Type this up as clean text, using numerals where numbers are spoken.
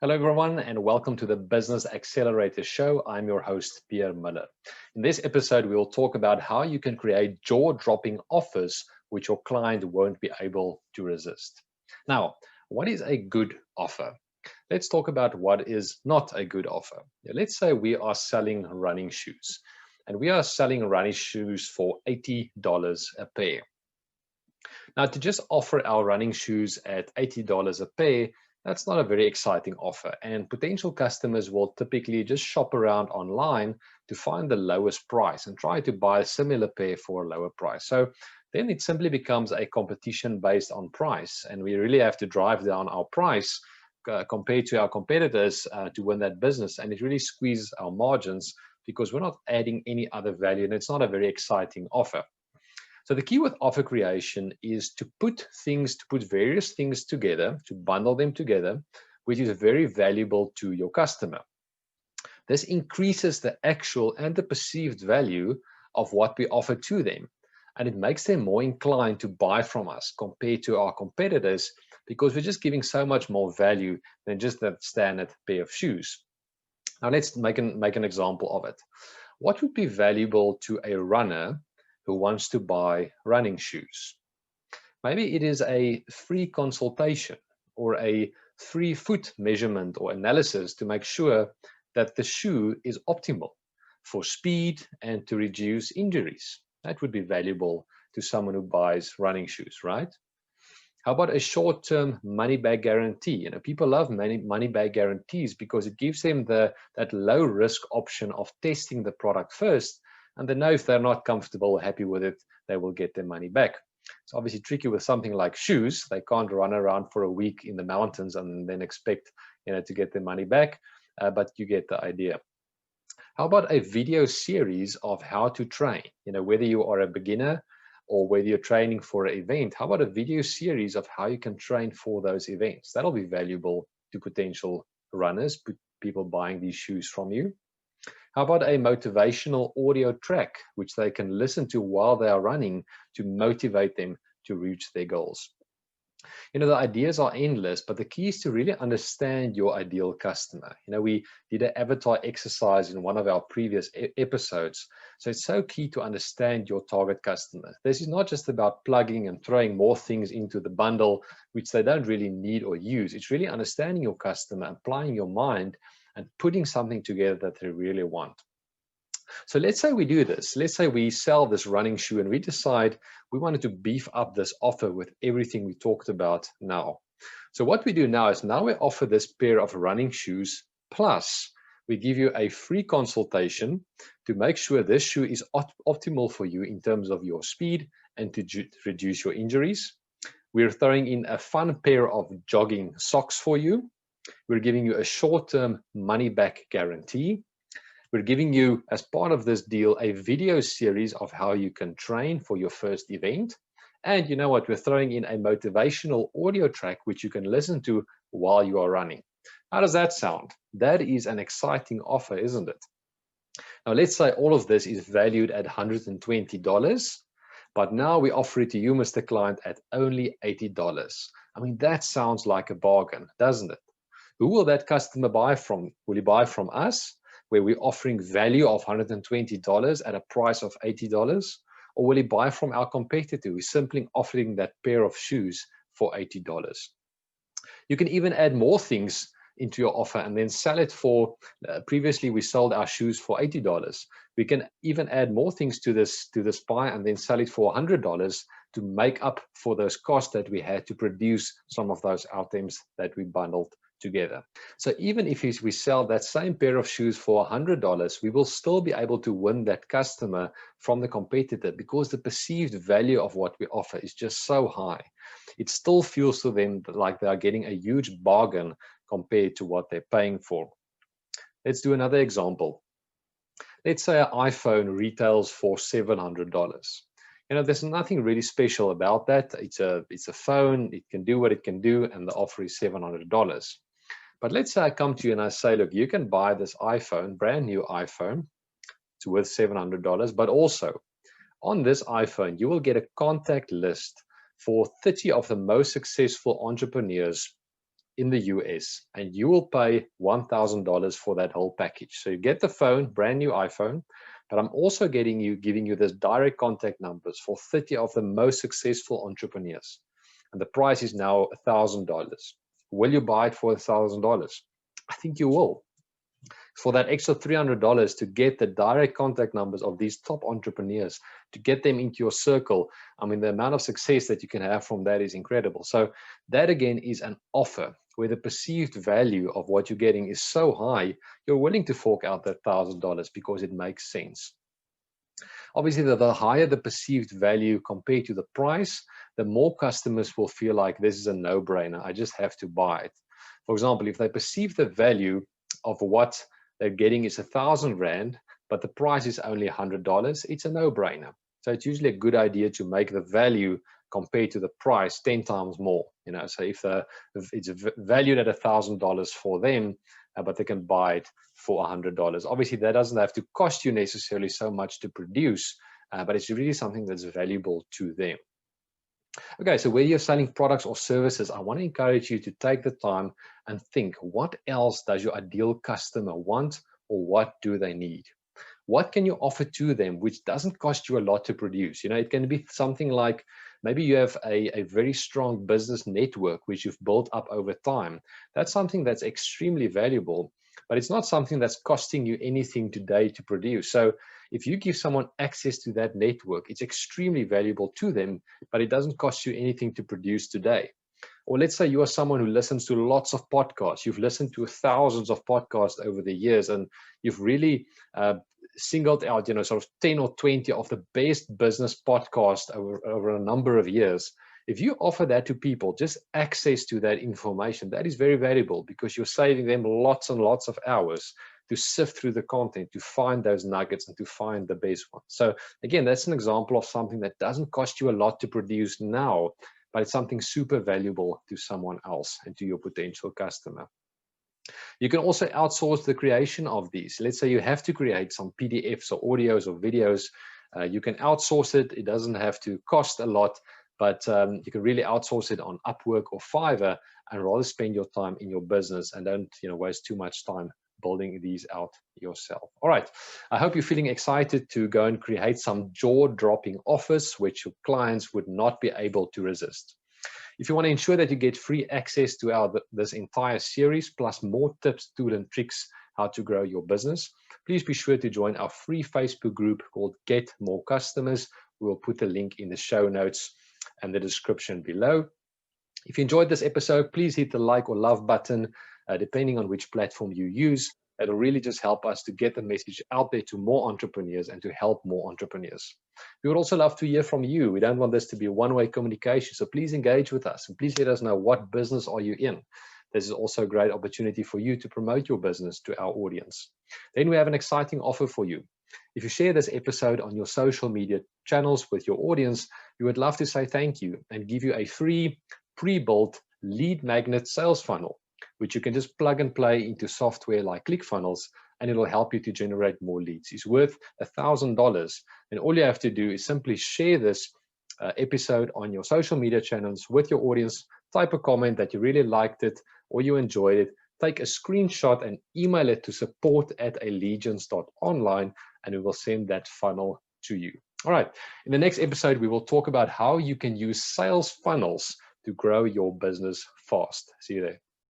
Hello, everyone, and welcome to the Business Accelerator Show. I'm your host, Pierre Miller. In this episode, we will talk about how you can create jaw-dropping offers which your client won't be able to resist. Now, what is a good offer? Let's talk about what is not a good offer. Let's say we are selling running shoes, and we are selling running shoes for $80 a pair. Now, to just offer our running shoes at $80 a pair, that's not a very exciting offer, and potential customers will typically just shop around online to find the lowest price and try to buy a similar pair for a lower price. So then it simply becomes a competition based on price, and we really have to drive down our price compared to our competitors to win that business, and it really squeezes our margins because we're not adding any other value, and it's not a very exciting offer. So the key with offer creation is to put various things together, to bundle them together, which is very valuable to your customer. This increases the actual and the perceived value of what we offer to them. And it makes them more inclined to buy from us compared to our competitors because we're just giving so much more value than just that standard pair of shoes. Now let's make an example of it. What would be valuable to a runner who wants to buy running shoes? Maybe it is a free consultation or a free foot measurement or analysis to make sure that the shoe is optimal for speed and to reduce injuries. That would be valuable to someone who buys running shoes, right? How about a short-term money-back guarantee? People love money-back guarantees because it gives them that low-risk option of testing the product first, and they know if they're not comfortable or happy with it, they will get their money back. It's obviously tricky with something like shoes. They can't run around for a week in the mountains and then expect to get their money back, but you get the idea. How about a video series of how to train? Whether you are a beginner or whether you're training for an event, how about a video series of how you can train for those events? That'll be valuable to potential runners, people buying these shoes from you. How about a motivational audio track, which they can listen to while they are running to motivate them to reach their goals? The ideas are endless, but the key is to really understand your ideal customer. We did an avatar exercise in one of our previous episodes. So it's so key to understand your target customer. This is not just about plugging and throwing more things into the bundle, which they don't really need or use. It's really understanding your customer, applying your mind, and putting something together that they really want. So let's say we do this. Let's say we sell this running shoe and we decide we wanted to beef up this offer with everything we talked about now. So what we do now is now we offer this pair of running shoes, plus we give you a free consultation to make sure this shoe is optimal for you in terms of your speed and to reduce your injuries. We're throwing in a fun pair of jogging socks for you. We're giving you a short-term money-back guarantee. We're giving you, as part of this deal, a video series of how you can train for your first event. And you know what? We're throwing in a motivational audio track, which you can listen to while you are running. How does that sound? That is an exciting offer, isn't it? Now, let's say all of this is valued at $120, but now we offer it to you, Mr. Client, at only $80. I mean, that sounds like a bargain, doesn't it? Who will that customer buy from? Will he buy from us, where we're offering value of $120 at a price of $80? Or will he buy from our competitor who's simply offering that pair of shoes for $80? You can even add more things into your offer and then sell it for, previously we sold our shoes for $80. We can even add more things to this pie and then sell it for $100 to make up for those costs that we had to produce some of those items that we bundled together. So even if we sell that same pair of shoes for $100, we will still be able to win that customer from the competitor because the perceived value of what we offer is just so high. It still feels to them like they are getting a huge bargain compared to what they're paying for. Let's do another example. Let's say an iPhone retails for $700. There's nothing really special about that. It's a phone, it can do what it can do, and the offer is $700. But let's say I come to you and I say, look, you can buy this iPhone, brand new iPhone, it's worth $700, but also on this iPhone, you will get a contact list for 30 of the most successful entrepreneurs in the US, and you will pay $1,000 for that whole package. So you get the phone, brand new iPhone, but I'm also giving you this direct contact numbers for 30 of the most successful entrepreneurs. And the price is now $1,000. Will you buy it for $1,000? I think you will. For that extra $300 to get the direct contact numbers of these top entrepreneurs, to get them into your circle, I mean, the amount of success that you can have from that is incredible. So that again is an offer where the perceived value of what you're getting is so high, you're willing to fork out that $1,000 because it makes sense. Obviously, the higher the perceived value compared to the price, the more customers will feel like this is a no-brainer. I just have to buy it. For example, if they perceive the value of what they're getting is 1,000 Rand, but the price is only $100, it's a no-brainer. So it's usually a good idea to make the value compared to the price 10 times more. So if it's valued at $1,000 for them, but they can buy it for $100. Obviously, that doesn't have to cost you necessarily so much to produce, but it's really something that's valuable to them. Okay, so whether you're selling products or services, I want to encourage you to take the time and think, what else does your ideal customer want, or what do they need? What can you offer to them which doesn't cost you a lot to produce? It can be something like maybe you have a very strong business network which you've built up over time. That's something that's extremely valuable, but it's not something that's costing you anything today to produce. So if you give someone access to that network, it's extremely valuable to them, but it doesn't cost you anything to produce today. Or let's say you are someone who listens to lots of podcasts. You've listened to thousands of podcasts over the years, and you've really singled out, sort of 10 or 20 of the best business podcasts over a number of years. If you offer that to people, just access to that information, that is very valuable because you're saving them lots and lots of hours to sift through the content, to find those nuggets and to find the best ones. So again, that's an example of something that doesn't cost you a lot to produce now, but it's something super valuable to someone else and to your potential customer. You can also outsource the creation of these. Let's say you have to create some PDFs or audios or videos. You can outsource it. It doesn't have to cost a lot, but you can really outsource it on Upwork or Fiverr and rather spend your time in your business and don't waste too much time building these out yourself. All right. I hope you're feeling excited to go and create some jaw-dropping offers which your clients would not be able to resist. If you want to ensure that you get free access to this entire series, plus more tips, tools, and tricks how to grow your business, please be sure to join our free Facebook group called Get More Customers. We will put the link in the show notes and the description below. If you enjoyed this episode, please hit the like or love button, depending on which platform you use. It'll really just help us to get the message out there to more entrepreneurs and to help more entrepreneurs. We would also love to hear from you. We don't want this to be a one-way communication, so please engage with us and please let us know, what business are you in? This is also a great opportunity for you to promote your business to our audience. Then we have an exciting offer for you. If you share this episode on your social media channels with your audience, we would love to say thank you and give you a free pre-built lead magnet sales funnel, which you can just plug and play into software like ClickFunnels, and it'll help you to generate more leads. It's worth $1,000, and all you have to do is simply share this episode on your social media channels with your audience, type a comment that you really liked it or you enjoyed it, take a screenshot and email it to support@allegiance.online, and we will send that funnel to you. All right, in the next episode, we will talk about how you can use sales funnels to grow your business fast. See you there.